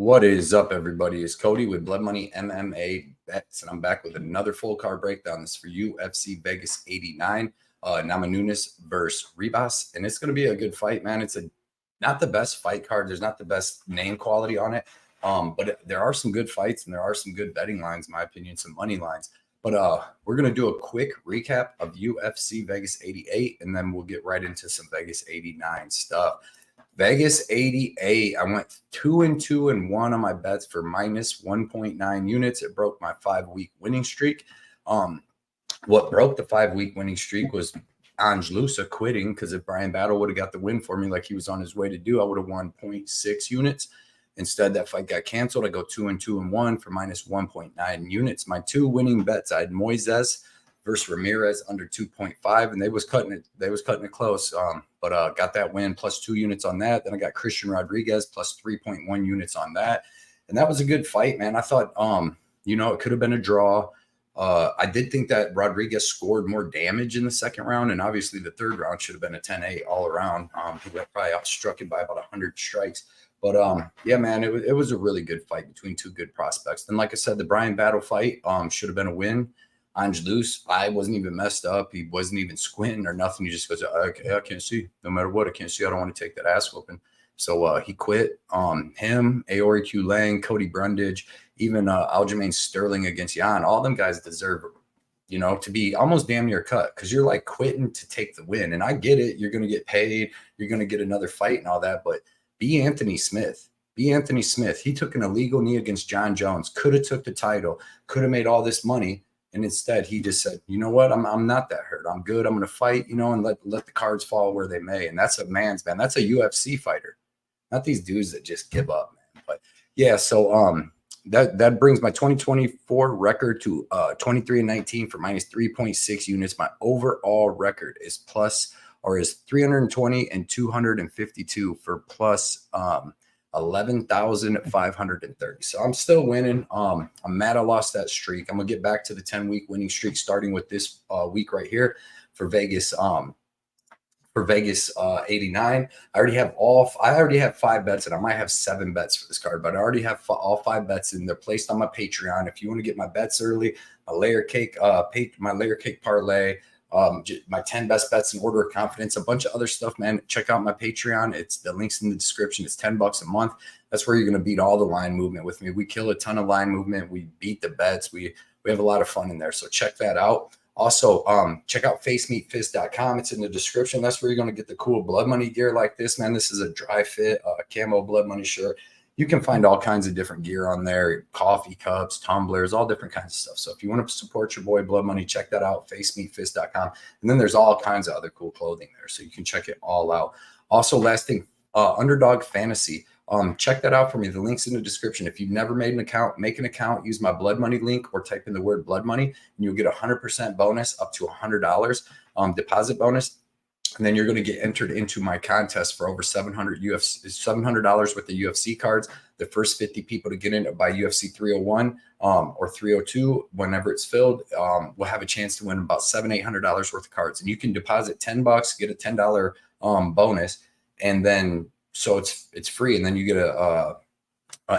What is up, everybody? It's Cody with Blood Money MMA Bets, and I'm back with another full card breakdown. This is for UFC Vegas 89, Namajunas versus Ribas, and it's going to be a good fight, man. It's not the best fight card. There's not the best name quality on it, but there are some good fights, and there are some good betting lines, in my opinion, some money lines. But we're going to do a quick recap of UFC Vegas 88, and then we'll get right into some Vegas 89 stuff. Vegas 88, I went 2-2 and 1 on my bets for minus 1.9 units. It broke my 5-week winning streak. What broke the 5-week winning streak was Angelusa quitting, because if Brian Battle would have got the win for me like he was on his way to do, I would have won 0.6 units. Instead, that fight got canceled. I go 2-2 and 1 for minus 1.9 units. My two winning bets, I had Moises versus Ramirez under 2.5, and they was cutting it close. But got that win plus 2 units on that. Then I got Christian Rodriguez plus 3.1 units on that. And that was a good fight, man. I thought, it could have been a draw. I did think that Rodriguez scored more damage in the second round, and obviously the third round should have been a 10-8 all around. He got probably outstruck it by about 100 strikes. But, yeah, man, it was a really good fight between two good prospects. Then, like I said, the Brian Battle fight should have been a win. Angelus, I wasn't even messed up. He wasn't even squinting or nothing. He just goes, I can't see. No matter what, I can't see. I don't want to take that ass whooping. So he quit. Him, Aori Q Lang, Cody Brundage, even Aljamain Sterling against Jan. All them guys deserve, to be almost damn near cut, because you're like quitting to take the win. And I get it. You're going to get paid. You're going to get another fight and all that. But be Anthony Smith. Be Anthony Smith. He took an illegal knee against John Jones. Could have took the title. Could have made all this money. And instead, he just said, you know what? I'm not that hurt. I'm good. I'm going to fight, and let the cards fall where they may. And that's a man's man. That's a UFC fighter, not these dudes that just give up, man. But yeah, so that brings my 2024 record to 23-19 for minus 3.6 units. My overall record is 320 and 252 for plus 11,530. So I'm still winning. I'm mad I lost that streak. I'm gonna get back to the 10-week winning streak starting with this week right here for Vegas. For Vegas 89. I already have 5 bets, and I might have 7 bets for this card, but I already have all 5 bets, and they're placed on my Patreon. If you want to get my bets early, my layer cake parlay, my 10 best bets in order of confidence, a bunch of other stuff, man. Check out my Patreon. It's the links in the description. It's $10 a month. That's where you're going to beat all the line movement with me. We kill a ton of line movement. We beat the bets. We have a lot of fun in there. So check that out. Also, check out facemeatfist.com. It's in the description. That's where you're going to get the cool blood money gear like this, man. This is a dry fit, camo blood money shirt. You can find all kinds of different gear on there, coffee cups, tumblers, all different kinds of stuff. So if you want to support your boy Blood Money, check that out, facemeatfist.com. And then there's all kinds of other cool clothing there, so you can check it all out. Also, last thing, Underdog Fantasy. Check that out for me. The link's in the description. If you've never made an account, make an account, use my Blood Money link, or type in the word Blood Money, and you'll get 100% bonus up to $100 deposit bonus. And then you're going to get entered into my contest for over $700 worth of UFC cards. The first 50 people to get in by UFC 301 or 302, whenever it's filled, will have a chance to win about $700-800 worth of cards. And you can deposit $10, get a $10 bonus, and then so it's free. And then you get a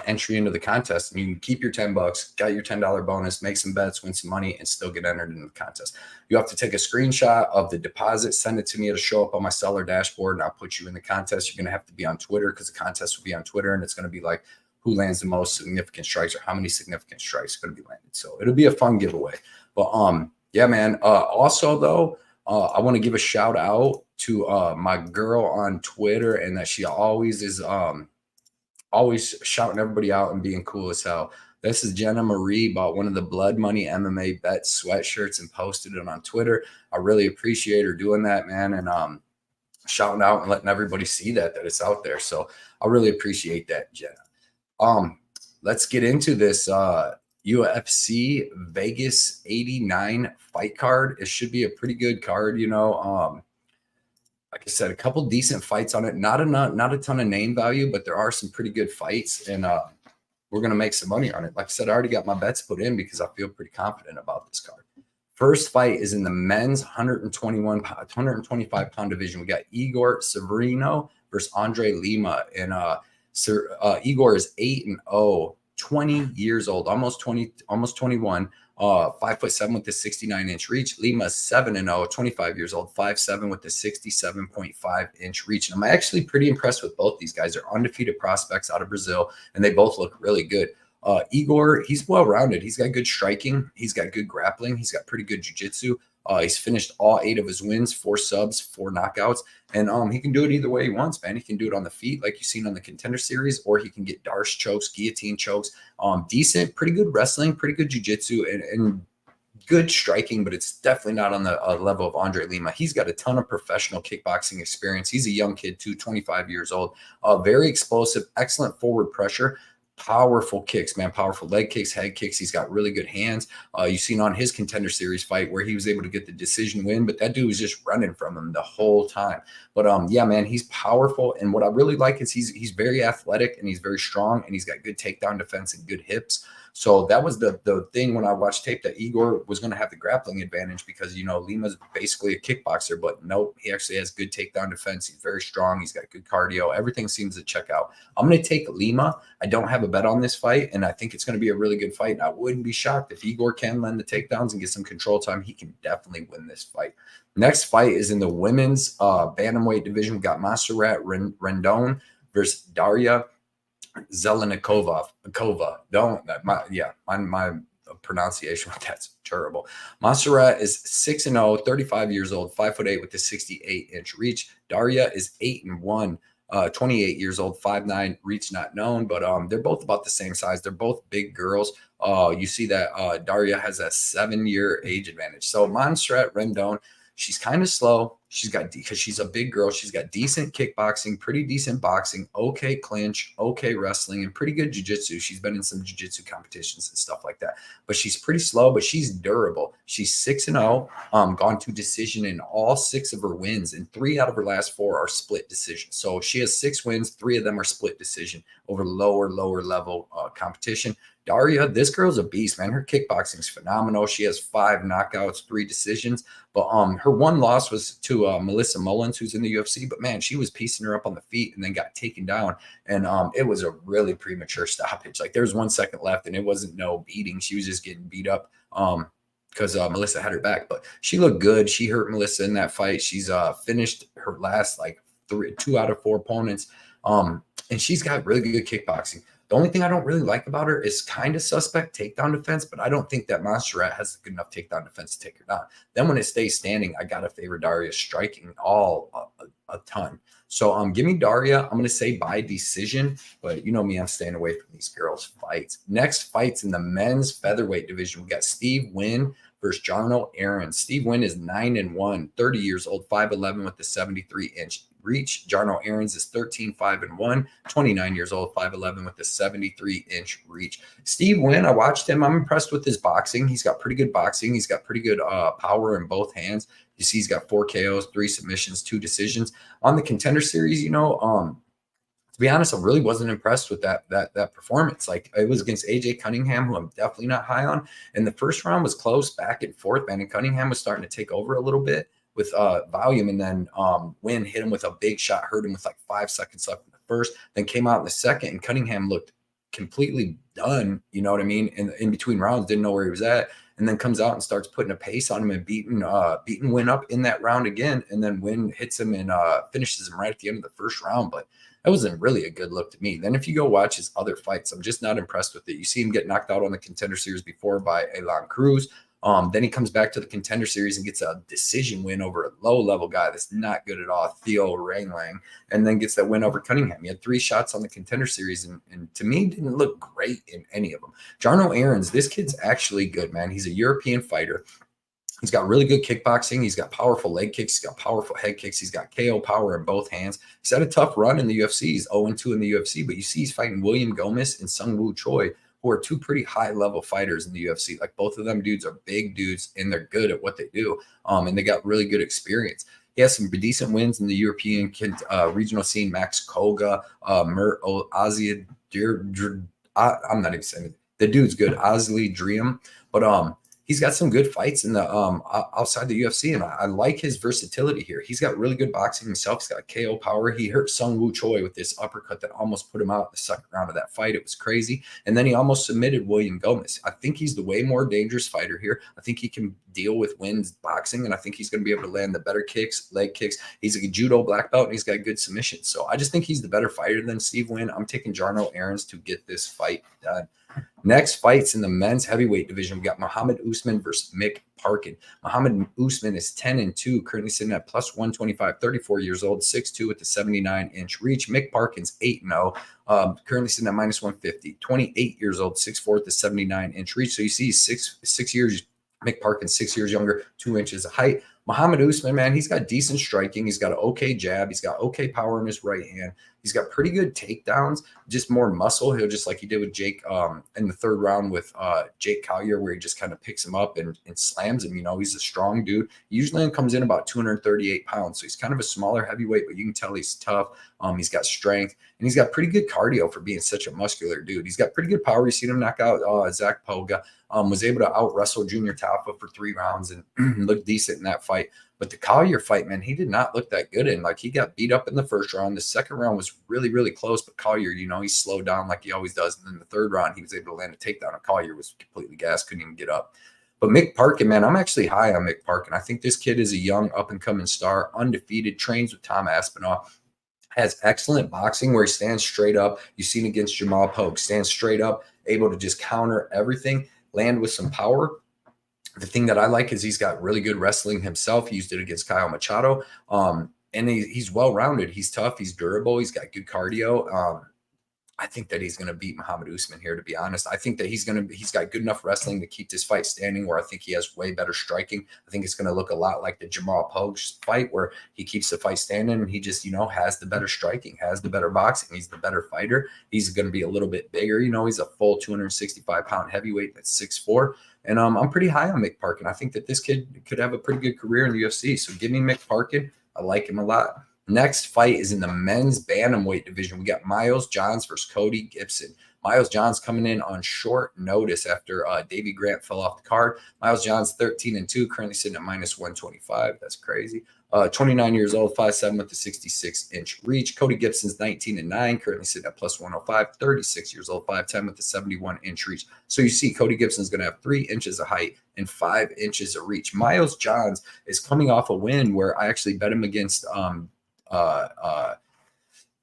entry into the contest, and you can keep your $10, got your $10 bonus, make some bets, win some money, and still get entered into the contest. You have to take a screenshot of the deposit, send it to me. It'll show up on my seller dashboard, and I'll put you in the contest. You're going to have to be on Twitter, because the contest will be on Twitter, and it's going to be like who lands the most significant strikes, or how many significant strikes are going to be landed. So it'll be a fun giveaway. But yeah, man. Also though, I want to give a shout out to my girl on Twitter, and that she always is always shouting everybody out and being cool as hell. This is Jenna Marie, bought one of the Blood Money MMA Bet sweatshirts and posted it on Twitter. I really appreciate her doing that, man, and shouting out and letting everybody see that it's out there. So I really appreciate that, Jenna. Let's get into this UFC Vegas 89 fight card. It should be a pretty good card, like I said, a couple decent fights on it. Not a ton of name value, but there are some pretty good fights, and we're going to make some money on it. Like I said, I already got my bets put in because I feel pretty confident about this card. First fight is in the men's 125-pound division. We got Igor Severino versus Andre Lima. And Sir Igor is 8-0, 20 years old, almost 21. 5'7" with the 69-inch reach. Lima 7-0, 25 years old, 5'7" with the 67.5-inch reach. And I'm actually pretty impressed with both these guys. They're undefeated prospects out of Brazil, and they both look really good. Igor, he's well-rounded. He's got good striking. He's got good grappling. He's got pretty good jiu-jitsu. He's finished all 8 of his wins, 4 subs, 4 knockouts. And he can do it either way he wants, man. He can do it on the feet like you've seen on the Contender Series, or he can get Darce chokes, guillotine chokes. Decent, pretty good wrestling, pretty good jiu-jitsu, and good striking, but it's definitely not on the level of Andre Lima. He's got a ton of professional kickboxing experience. He's a young kid too, 25 years old. Very explosive, excellent forward pressure. Powerful kicks, man. Powerful leg kicks, head kicks. He's got really good hands. You've seen on his Contender Series fight where he was able to get the decision win, but that dude was just running from him the whole time. But yeah, man, he's powerful. And what I really like is he's very athletic, and he's very strong, and he's got good takedown defense and good hips. So that was the thing when I watched tape, that Igor was going to have the grappling advantage because, you know, Lima's basically a kickboxer, but nope, he actually has good takedown defense. He's very strong. He's got good cardio. Everything seems to check out. I'm going to take Lima. I don't have a bet on this fight, and I think it's going to be a really good fight. And I wouldn't be shocked if Igor can land the takedowns and get some control time. He can definitely win this fight. Next fight is in the women's bantamweight division. We got Montserrat Rendon versus Darya Zhelezynyakova. My pronunciation with that's terrible. Montserrat is 6-0, 35 years old, 5'8" with the 68-inch reach. Darya is 8-1, 28 years old, 5'9", reach not known, but they're both about the same size. They're both big girls. You see that Darya has a 7-year age advantage. So Montserrat Rendon, she's kind of slow. Because she's a big girl, she's got decent kickboxing, pretty decent boxing, okay clinch, okay wrestling, and pretty good jiu-jitsu. She's been in some jiu-jitsu competitions and stuff like that. But she's pretty slow, but she's durable. She's 6-0, gone to decision in all 6 of her wins, and 3 out of her last 4 are split decision. So she has 6 wins, 3 of them are split decision over lower level competition. Darya, this girl's a beast, man. Her kickboxing is phenomenal. She has 5 knockouts, 3 decisions. But her one loss was to Melissa Mullins, who's in the UFC. But, man, she was piecing her up on the feet and then got taken down. And it was a really premature stoppage. Like, there was 1 second left, and it wasn't no beating. She was just getting beat up because Melissa had her back. But she looked good. She hurt Melissa in that fight. She's finished her last, 2 out of 4 opponents. And she's got really good kickboxing. The only thing I don't really like about her is kind of suspect takedown defense, but I don't think that Montserrat has good enough takedown defense to take her down. Then when it stays standing, I got to favor Darya striking all a ton. So give me Darya. I'm going to say by decision, but you know me, I'm staying away from these girls' fights. Next fights in the men's featherweight division. We got Steve Nguyen versus Jarno Errens. Steve Nguyen is 9-1, 30 years old, 5'11" with the 73-inch reach. Jarno Errens is 13-5-1, 29 years old, 5'11" with the 73-inch reach. Steve Nguyen, I watched him. I'm impressed with his boxing. He's got pretty good boxing. He's got pretty good power in both hands. You see he's got 4 KOs, 3 submissions, 2 decisions. On the Contender Series, to be honest, I really wasn't impressed with that performance. Like, it was against AJ Cunningham, who I'm definitely not high on. And the first round was close, back and forth, man. And Cunningham was starting to take over a little bit with volume. And then Nguyen hit him with a big shot, hurt him with 5 seconds left in the first, then came out in the second, and Cunningham looked completely done. You know what I mean? In between rounds, didn't know where he was at. And then comes out and starts putting a pace on him and beating Nguyen up in that round again. And then Nguyen hits him and finishes him right at the end of the first round. But that wasn't really a good look to me. Then if you go watch his other fights, I'm just not impressed with it. You see him get knocked out on the Contender Series before by Elan Cruz. Then he comes back to the Contender Series and gets a decision win over a low-level guy that's not good at all, Theo Ranglang, and then gets that win over Cunningham. He had 3 shots on the Contender Series, and to me, didn't look great in any of them. Jarno Errens, this kid's actually good, man. He's a European fighter. He's got really good kickboxing. He's got powerful leg kicks. He's got powerful head kicks. He's got KO power in both hands. He's had a tough run in the UFC. He's 0-2 in the UFC, but you see he's fighting William Gomez and Sung Woo Choi, who are 2 pretty high-level fighters in the UFC. Like, both of them dudes are big dudes, and they're good at what they do, and they got really good experience. He has some decent wins in the European regional scene. Max Koga, I'm not even saying it. The dude's good. Ozzy Dream. But he's got some good fights in the outside the UFC, and I like his versatility here. He's got really good boxing himself. He's got KO power. He hurt Sung Woo Choi with this uppercut that almost put him out in the second round of that fight. It was crazy. And then he almost submitted William Gomez. I think he's the way more dangerous fighter here. I think he can deal with Nguyen's boxing, and I think he's going to be able to land the better kicks, leg kicks. He's a judo black belt, and he's got good submissions. So I just think he's the better fighter than Steve Nguyen. I'm taking Jarno Errens to get this fight done. Next fights in the men's heavyweight division, we got Mohammed Usman versus Mick Parkin. Mohammed Usman is 10-2, currently sitting at plus 125, 34 years old, 6'2" with the 79-inch reach. Mick Parkin's 8-0, currently sitting at minus 150, 28 years old, 6'4" with the 79-inch reach. So you see 6 years, Mick Parkin's 6 years younger, 2 inches of height. Mohammed Usman, man, he's got decent striking. He's got an okay jab. He's got okay power in his right hand. He's got pretty good takedowns, just more muscle. He'll just like he did with Jake in the third round with Jake Collier, where he just kind of picks him up and slams him. You know, he's a strong dude. He usually comes in about 238 pounds. So he's kind of a smaller heavyweight, but you can tell he's tough. He's got strength, and he's got pretty good cardio for being such a muscular dude. He's got pretty good power. You've seen him knock out Zach Poga. Was able to out-wrestle Junior Tafa for 3 rounds and looked decent in that fight. But the Collier fight, man, he did not look that good in. Like, he got beat up in the first round. The second round was really, really close. But Collier, you know, he slowed down like he always does. And then the third round, he was able to land a takedown. And Collier was completely gassed, couldn't even get up. But Mick Parkin, man, I'm actually high on Mick Parkin. I think this kid is a young, up-and-coming star, undefeated, trains with Tom Aspinall. Has excellent boxing where he stands straight up. You've seen against Jamal Pogue, stands straight up, able to just counter everything, land with some power. The thing that I like is he's got really good wrestling himself. He used it against Kyle Machado. And he's well-rounded. He's tough. He's durable. He's got good cardio. I think that he's going to beat Mohammed Usman here, to be honest. I think that he's got good enough wrestling to keep this fight standing, where I think he has way better striking. I think it's going to look a lot like the Jamal Pogue fight, where he keeps the fight standing and he just, you know, has the better striking, has the better boxing. He's the better fighter. He's going to be a little bit bigger. You know, he's a full 265-pound heavyweight that's 6'4". And I'm pretty high on Mick Parkin. I think that this kid could have a pretty good career in the UFC. So give me Mick Parkin. I like him a lot. Next fight is in the men's bantamweight division. We got Miles Johns versus Cody Gibson. Miles Johns coming in on short notice after Davey Grant fell off the card. Miles Johns 13-2, currently sitting at minus 125. That's crazy. 29 years old, 5'7" with the 66-inch reach. Cody Gibson's 19-9, currently sitting at plus 105. 36 years old, 5'10" with the 71-inch reach. So you see Cody Gibson's going to have 3 inches of height and 5 inches of reach. Miles Johns is coming off a win where I actually bet him against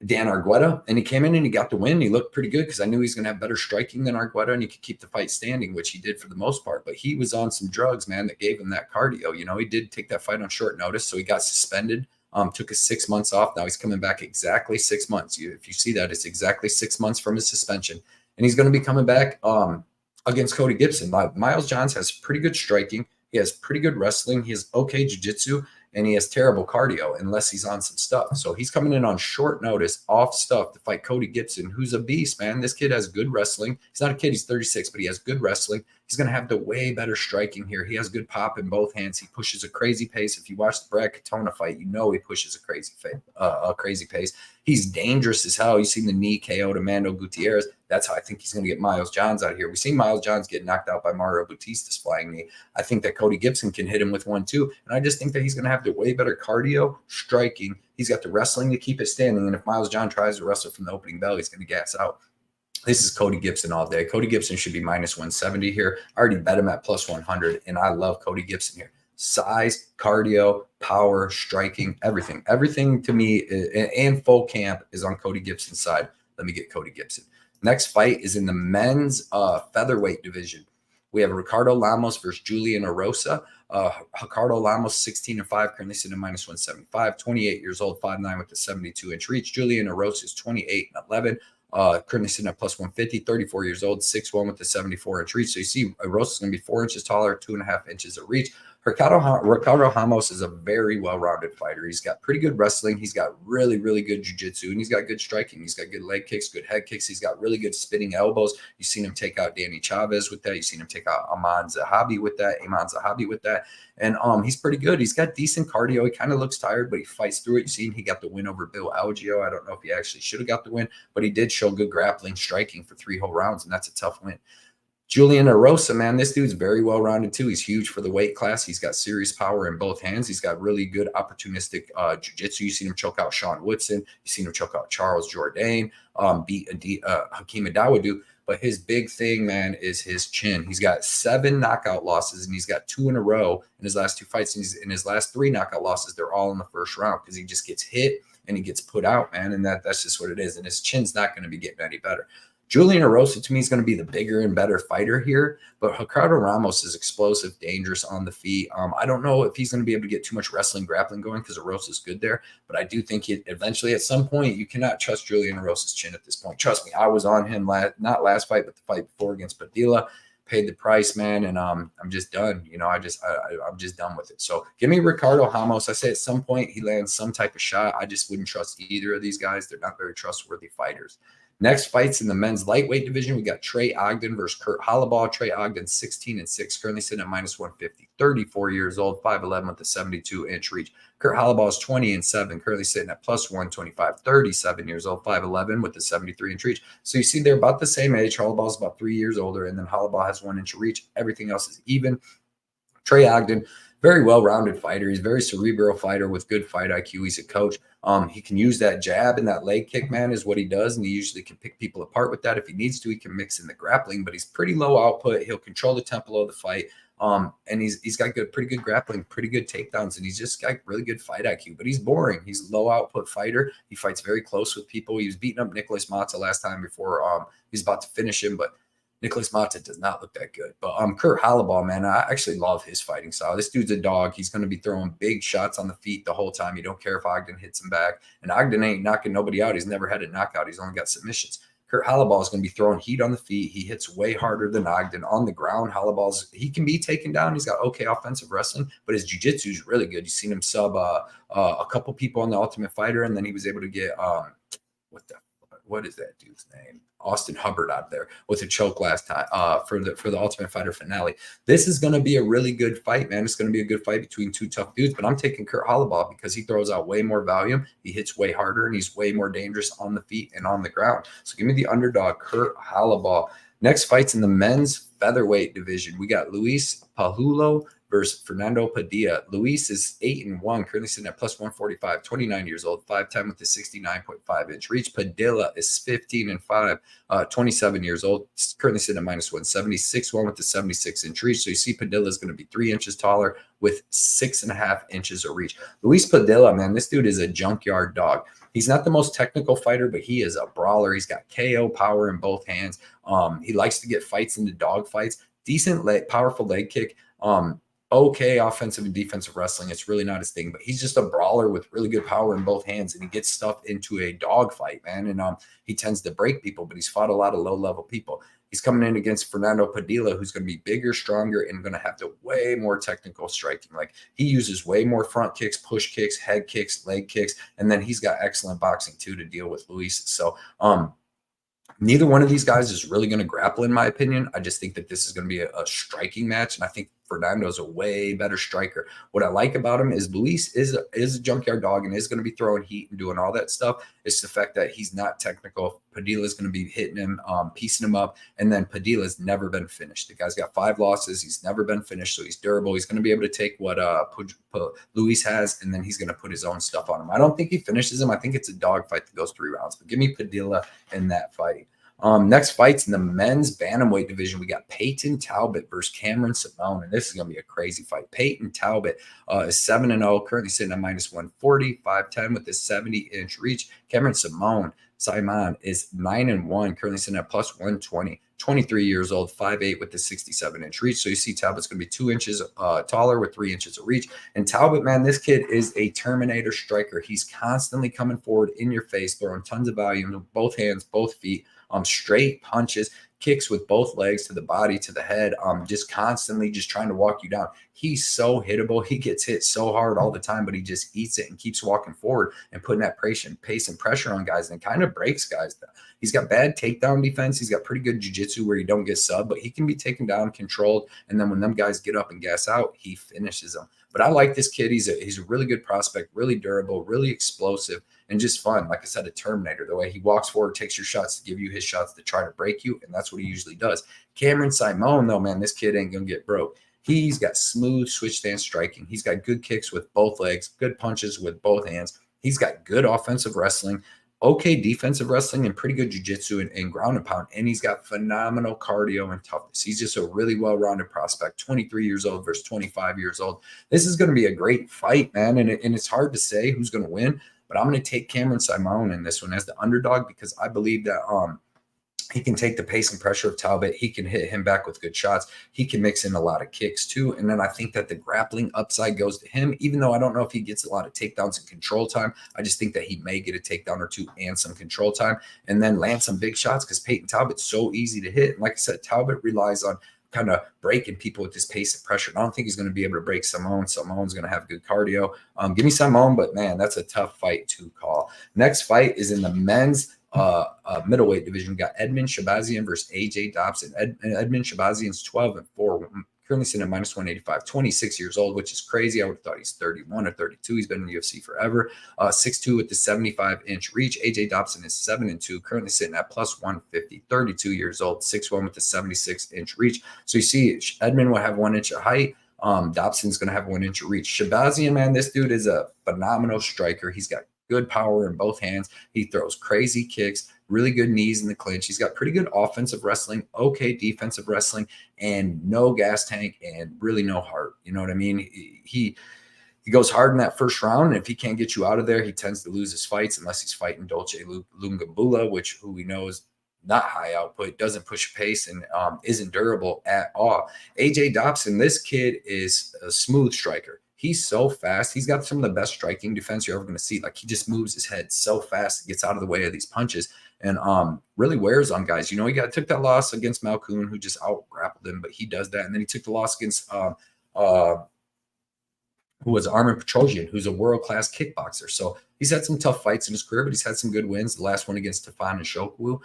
Dan Argueta, and he came in and he got the win. He looked pretty good because I knew he's going to have better striking than Argueta, and he could keep the fight standing, which he did for the most part. But he was on some drugs, man, that gave him that cardio. You know, he did take that fight on short notice, so he got suspended. Took his 6 months off. Now he's coming back exactly 6 months. If you see that, it's exactly 6 months from his suspension, and he's going to be coming back against Cody Gibson. Miles Johns has pretty good striking. He has pretty good wrestling. He has okay jiu-jitsu. And he has terrible cardio unless he's on some stuff. So he's coming in on short notice, off stuff, to fight Cody Gibson, who's a beast, man. This kid has good wrestling. He's not a kid. He's 36, but he has good wrestling. He's going to have the way better striking here. He has good pop in both hands. He pushes a crazy pace. If you watch the Brad Katona fight, you know he pushes a crazy pace. He's dangerous as hell. You've seen the knee KO to Mando Gutierrez. That's how I think he's going to get Miles Johns out of here. We've seen Miles Johns get knocked out by Mario Bautista's flying knee. I think that Cody Gibson can hit him with one too. And I just think that he's going to have the way better cardio, striking. He's got the wrestling to keep it standing. And if Miles Johns tries to wrestle from the opening bell, he's going to gas out. This is Cody Gibson all day. Cody Gibson should be minus 170 here. I already bet him at plus 100, and I love Cody Gibson here. Size, cardio, power, striking, everything. Everything to me and full camp is on Cody Gibson's side. Let me get Cody Gibson. Next fight is in the men's featherweight division. We have Ricardo Ramos versus Julian Erosa. Ricardo Ramos, 16-5, currently sitting at minus 175. 28 years old, 5'9" with the 72-inch reach. Julian Erosa is 28-11. Currently sitting at plus 150, 34 years old, 6'1" with the 74-inch reach. So you see Erosa is going to be 4 inches taller, 2.5 inches of reach. Ricardo Ramos is a very well-rounded fighter. He's got pretty good wrestling. He's got really, really good jiu-jitsu, and he's got good striking. He's got good leg kicks, good head kicks. He's got really good spinning elbows. You've seen him take out Danny Chavez with that. You've seen him take out Aman Zahabi with that. And he's pretty good. He's got decent cardio. He kind of looks tired, but he fights through it. You've seen he got the win over Bill Algeo. I don't know if he actually should have got the win, but he did show good grappling, striking for 3 whole rounds, and that's a tough win. Julian Erosa, man, this dude's very well-rounded too. He's huge for the weight class. He's got serious power in both hands. He's got really good opportunistic jiu-jitsu. You've seen him choke out Sean Woodson. You've seen him choke out Charles Jourdain, beat Hakeem Adawadu. But his big thing, man, is his chin. He's got 7 knockout losses, and he's got 2 in a row in his last 2 fights. And in his last 3 knockout losses, they're all in the first round because he just gets hit and he gets put out, man. And that's just what it is. And his chin's not going to be getting any better. Julian Erosa, to me, is going to be the bigger and better fighter here, but Ricardo Ramos is explosive, dangerous on the feet. I don't know if he's going to be able to get too much wrestling, grappling going because Erosa is good there, but I do think eventually at some point you cannot trust Julian Erosa's chin at this point. Trust me, I was on him not last fight, but the fight before against Padilla. Paid the price, man, and I'm just done. You know, I'm just done with it. So give me Ricardo Ramos. I say at some point he lands some type of shot. I just wouldn't trust either of these guys. They're not very trustworthy fighters. Next fights in the men's lightweight division, we got Trey Ogden versus Kurt Holobaugh. Trey Ogden 16-6, currently sitting at -150, 34 years old, 5'11" with a 72-inch reach. Kurt Holobaugh is 20-7, currently sitting at +125, 37 years old, 5'11" with a 73-inch reach. So you see they're about the same age. Holobaugh's about 3 years older, and then Holobaugh has 1 inch reach. Everything else is even. Trey Ogden, very well-rounded fighter. He's a very cerebral fighter with good fight IQ. He's a coach. He can use that jab and that leg kick, man, is what he does, and he usually can pick people apart with that. If he needs to, he can mix in the grappling, but he's pretty low output. He'll control the tempo of the fight, and he's got pretty good grappling, pretty good takedowns, and he's just got really good fight IQ, but he's boring. He's a low-output fighter. He fights very close with people. He was beating up Nicholas Mata last time before he's about to finish him, but Nicholas Mata does not look that good. But Kurt Holobaugh, man, I actually love his fighting style. This dude's a dog. He's going to be throwing big shots on the feet the whole time. You don't care if Ogden hits him back. And Ogden ain't knocking nobody out. He's never had a knockout. He's only got submissions. Kurt Holobaugh is going to be throwing heat on the feet. He hits way harder than Ogden on the ground. He can be taken down. He's got okay offensive wrestling, but his jiu-jitsu is really good. You've seen him sub a couple people on the Ultimate Fighter, and then he was able to get what is that dude's name? Austin Hubbard out there with a choke last time for the Ultimate Fighter finale. This is going to be a really good fight, man. It's going to be a good fight between 2 tough dudes, but I'm taking Kurt Holobaugh because he throws out way more volume. He hits way harder, and he's way more dangerous on the feet and on the ground. So give me the underdog, Kurt Holobaugh. Next fight's in the men's featherweight division. We got Luis Pajuelo versus Fernando Padilla. Luis is 8-1, currently sitting at +145, 29 years old, 5'10" with a 69.5-inch reach. Padilla is 15-5, 27 years old, currently sitting at -170, 6'1" with a 76-inch reach. So you see Padilla is going to be 3 inches taller with 6.5 inches of reach. Luis Padilla, man, this dude is a junkyard dog. He's not the most technical fighter, but he is a brawler. He's got KO power in both hands. He likes to get fights into dog fights. Decent powerful leg kick. Okay offensive and defensive wrestling. It's really not his thing, but he's just a brawler with really good power in both hands, and he gets stuff into a dog fight, man. And he tends to break people, but he's fought a lot of low-level people. He's coming in against Fernando Padilla, who's going to be bigger, stronger, and going to have to way more technical striking. Like, he uses way more front kicks, push kicks, head kicks, leg kicks, and then he's got excellent boxing too to deal with Luis. So neither one of these guys is really going to grapple, in my opinion. I just think that this is going to be a striking match, and I think Fernando's a way better striker. What I like about him is Luis is a junkyard dog and is going to be throwing heat and doing all that stuff. It's the fact that he's not technical. Padilla is going to be hitting him, piecing him up, and then Padilla's never been finished. The guy's got 5 losses. He's never been finished, so he's durable. He's going to be able to take what Luis has, and then he's going to put his own stuff on him. I don't think he finishes him. I think it's a dog fight that goes 3 rounds, but give me Padilla in that fight. Next fights in the men's bantamweight division, we got Payton Talbott versus Cameron Saaiman, and this is going to be a crazy fight. Payton Talbott is 7-0, currently sitting at -140, 5'10" with a 70-inch reach. Cameron Saaiman is 9-1, currently sitting at +120, 23 years old, 5'8" with a 67-inch reach. So you see Talbott's going to be 2 inches taller with 3 inches of reach. And Talbott, man, this kid is a Terminator striker. He's constantly coming forward in your face, throwing tons of volume with both hands, both feet. Straight punches, kicks with both legs to the body, to the head, just constantly just trying to walk you down. He's so hittable. He gets hit so hard all the time, but he just eats it and keeps walking forward and putting that pace and pressure on guys and kind of breaks guys down. He's got bad takedown defense. He's got pretty good jiu-jitsu where you don't get sub, but he can be taken down, controlled, and then when them guys get up and gas out, he finishes them. But I like this kid. He's a really good prospect, really durable, really explosive. and just fun. Like I said, a Terminator, the way he walks forward, takes your shots to give you his shots to try to break you. And that's what he usually does. Cameron Saaiman, though, man, this kid ain't going to get broke. He's got smooth switch stance striking. He's got good kicks with both legs, good punches with both hands. He's got good offensive wrestling, okay defensive wrestling, and pretty good jiu-jitsu and ground and pound. And he's got phenomenal cardio and toughness. He's just a really well-rounded prospect, 23 years old versus 25 years old. This is going to be a great fight, man. And it's hard to say who's going to win, but I'm going to take Cameron Saaiman in this one as the underdog because I believe that he can take the pace and pressure of Talbott. He can hit him back with good shots. He can mix in a lot of kicks too. And then I think that the grappling upside goes to him, even though I don't know if he gets a lot of takedowns and control time. I just think that he may get a takedown or two and some control time and then land some big shots because Payton Talbott's so easy to hit. And like I said, Talbott relies on kind of breaking people with this pace and pressure. And I don't think he's going to be able to break Saaiman. Saaiman's going to have good cardio. Give me Saaiman, but man, that's a tough fight to call. Next fight is in the men's middleweight division. We got Edmund Shabazian versus AJ Dobson. Edmund Shabazian's 12-4, currently sitting at minus 185, 26 years old, which is crazy. I would have thought he's 31 or 32. He's been in the UFC forever. 6'2 with the 75-inch reach. AJ Dobson is 7-2, currently sitting at plus 150, 32 years old, 6'1 with the 76-inch reach. So you see, Edmund will have 1 inch of height. Dobson's going to have 1 inch of reach. Shabazian, man, this dude is a phenomenal striker. He's got good power in both hands. He throws crazy kicks, really good knees in the clinch. He's got pretty good offensive wrestling, okay defensive wrestling, and no gas tank and really no heart. You know what I mean? He goes hard in that first round, and if he can't get you out of there, he tends to lose his fights unless he's fighting Dolce Lungambula, who we know is not high output, doesn't push pace, and isn't durable at all. AJ Dobson, this kid is a smooth striker. He's so fast. He's got some of the best striking defense you're ever going to see. Like, he just moves his head so fast, gets out of the way of these punches, and really wears on guys. You know, he took that loss against Malkoun, who just out-grappled him, but he does that. And then he took the loss against who was Armin Petrosian, who's a world-class kickboxer. So he's had some tough fights in his career, but he's had some good wins. The last one against Tefan and Shokwu.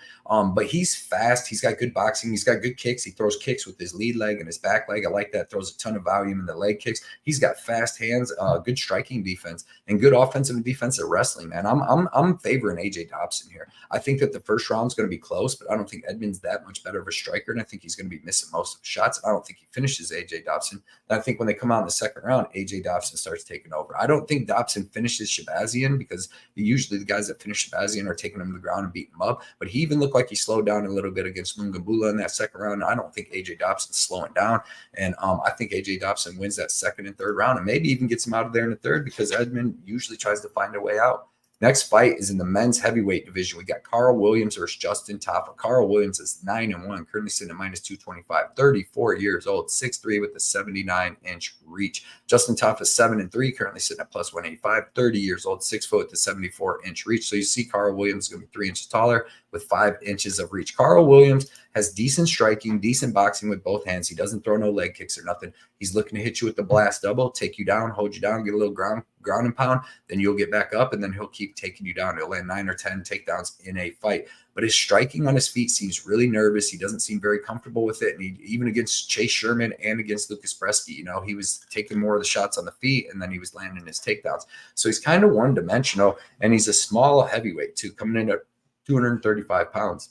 But he's fast. He's got good boxing. He's got good kicks. He throws kicks with his lead leg and his back leg. I like that. Throws a ton of volume in the leg kicks. He's got fast hands, good striking defense, and good offensive and defensive wrestling, man. I'm favoring AJ Dobson here. I think that the first round is going to be close, but I don't think Edmund's that much better of a striker, and I think he's going to be missing most of the shots. I don't think he finishes AJ Dobson. And I think when they come out in the second round, AJ Dobson starts taking over. I don't think Dobson finishes Shabazian because usually the guys that finish Shabazian are taking him to the ground and beating him up. But he even looked like he slowed down a little bit against Lungambula in that second round. I don't think AJ Dobson's slowing down. And I think AJ Dobson wins that second and third round and maybe even gets him out of there in the third because Edmund usually tries to find a way out. Next fight is in the men's heavyweight division. We got Carl Williams versus Justin Tafa. Carl Williams is 9-1, currently sitting at minus 225, 34 years old, 6'3 with a 79-inch reach. Justin Tafa is 7-3, currently sitting at plus 185, 30 years old, 6 foot with a 74-inch reach. So you see Carl Williams is going to be 3 inches taller with 5 inches of reach. Carl Williams has decent striking, decent boxing with both hands. He doesn't throw no leg kicks or nothing. He's looking to hit you with the blast double, take you down, hold you down, get a little ground and pound, then you'll get back up, and then he'll keep taking you down. He'll land 9 or 10 takedowns in a fight. But his striking on his feet seems really nervous. He doesn't seem very comfortable with it. And even against Chase Sherman and against Lucas Bresky, you know, he was taking more of the shots on the feet, and then he was landing his takedowns. So he's kind of one-dimensional, and he's a small heavyweight, too, coming in at 235 pounds.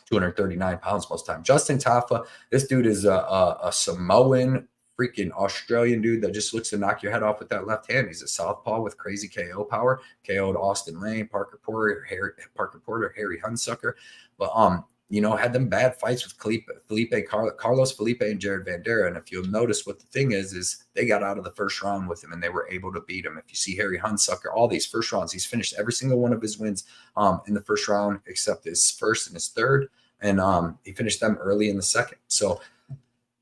239 pounds most time. Justin Tafa, this dude is a Samoan freaking Australian dude that just looks to knock your head off with that left hand. He's a southpaw with crazy KO power. KO'd Austin Lane, Parker Porter, Harry Hunsucker. But you know, had them bad fights with Carlos Felipe and Jared Vandera. And if you'll notice, what the thing is they got out of the first round with him and they were able to beat him. If you see Harry Hunsucker, all these first rounds, he's finished every single one of his wins in the first round except his first and his third. And he finished them early in the second. So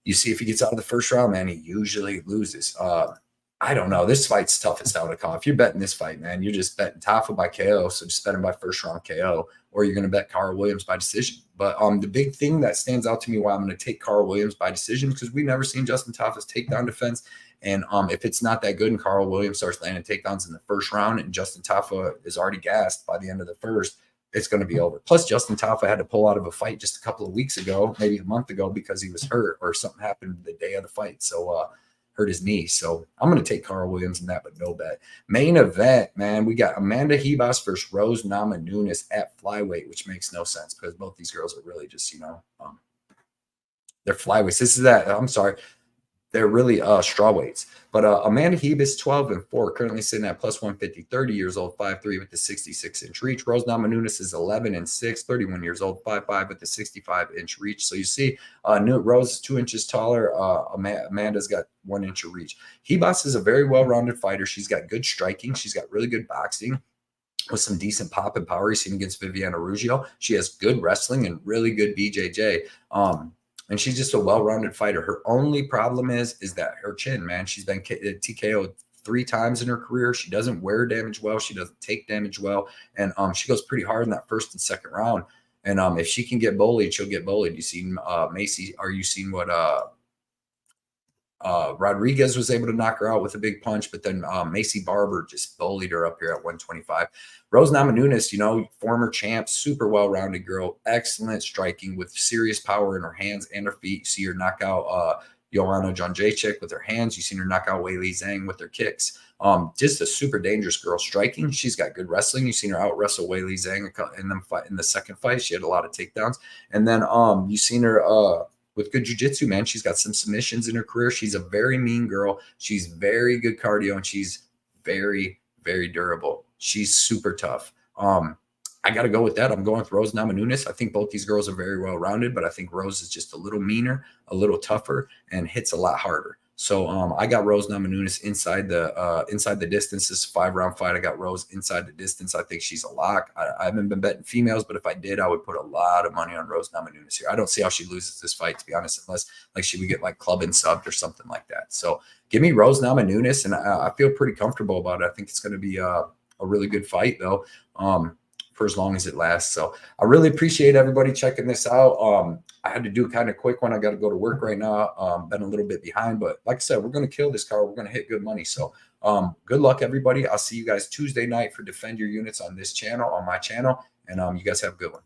you see, if he gets out of the first round, man, he usually loses. I don't know. This fight's tough as hell to call. If you're betting this fight, man, you're just betting Tafa by KO. So just bet him by first round KO, or you're going to bet Carl Williams by decision. But the big thing that stands out to me why I'm going to take Carl Williams by decision, because we've never seen Justin Tafa's takedown defense. And if it's not that good and Carl Williams starts landing takedowns in the first round and Justin Tafa is already gassed by the end of the first, it's going to be over. Plus, Justin Tafa had to pull out of a fight just a couple of weeks ago, maybe a month ago, because he was hurt or something happened the day of the fight. So, hurt his knee. So I'm going to take Carl Williams in that, but no bet. Main event, man, we got Amanda Ribas versus Rose Namajunas at flyweight, which makes no sense because both these girls are really just, they're flyweights. This is that, I'm sorry, they're really straw weights. But Amanda Ribas, 12-4, currently sitting at plus 150, 30 years old, 5'3" with the 66-inch reach. Rose Namajunas is 11-6, 31 years old, 5'5" with the 65-inch reach. So you see, Rose is 2 inches taller. Amanda's got 1 inch of reach. Ribas is a very well-rounded fighter. She's got good striking. She's got really good boxing with some decent pop and power. You've seen against Viviana Ruggiero. She has good wrestling and really good BJJ. And she's just a well-rounded fighter. Her only problem is that her chin, man. She's been TKO'd 3 times in her career. She doesn't wear damage well. She doesn't take damage well. And she goes pretty hard in that first and second round. And if she can get bullied, she'll get bullied. You seen Macy, or you seen what Rodriguez was able to knock her out with a big punch, but then Macy Barber just bullied her up here at 125. Rose Namajunas, former champ, super well-rounded girl, excellent striking with serious power in her hands and her feet. You see her knock out Joanna Jędrzejczyk with her hands. You've seen her knock out Weili Zhang with her kicks. Just a super dangerous girl. Striking, she's got good wrestling. You've seen her out wrestle Weili Zhang in the second fight. She had a lot of takedowns. And then you've seen her with good jiu-jitsu, man. She's got some submissions in her career. She's a very mean girl. She's very good cardio, and she's very, very durable. She's super tough. I got to go with that. I'm going with Rose Namajunas. I think both these girls are very well-rounded, but I think Rose is just a little meaner, a little tougher, and hits a lot harder. So I got Rose Namajunas inside the distance. This 5-round fight, I got Rose inside the distance. I think she's a lock. I haven't been betting females, but if I did, I would put a lot of money on Rose Namajunas here. I don't see how she loses this fight, to be honest, unless like she would get like club and subbed or something like that. So give me Rose Namajunas, and I feel pretty comfortable about it. I think it's going to be a really good fight, though. For as long as it lasts. So I really appreciate everybody checking this out. I had to do kind of quick one. I got to go to work right now. Been a little bit behind, but like I said, we're going to kill this card. We're going to hit good money. So good luck, everybody. I'll see you guys Tuesday night for Defend Your Units on this channel, on my channel. And you guys have a good one.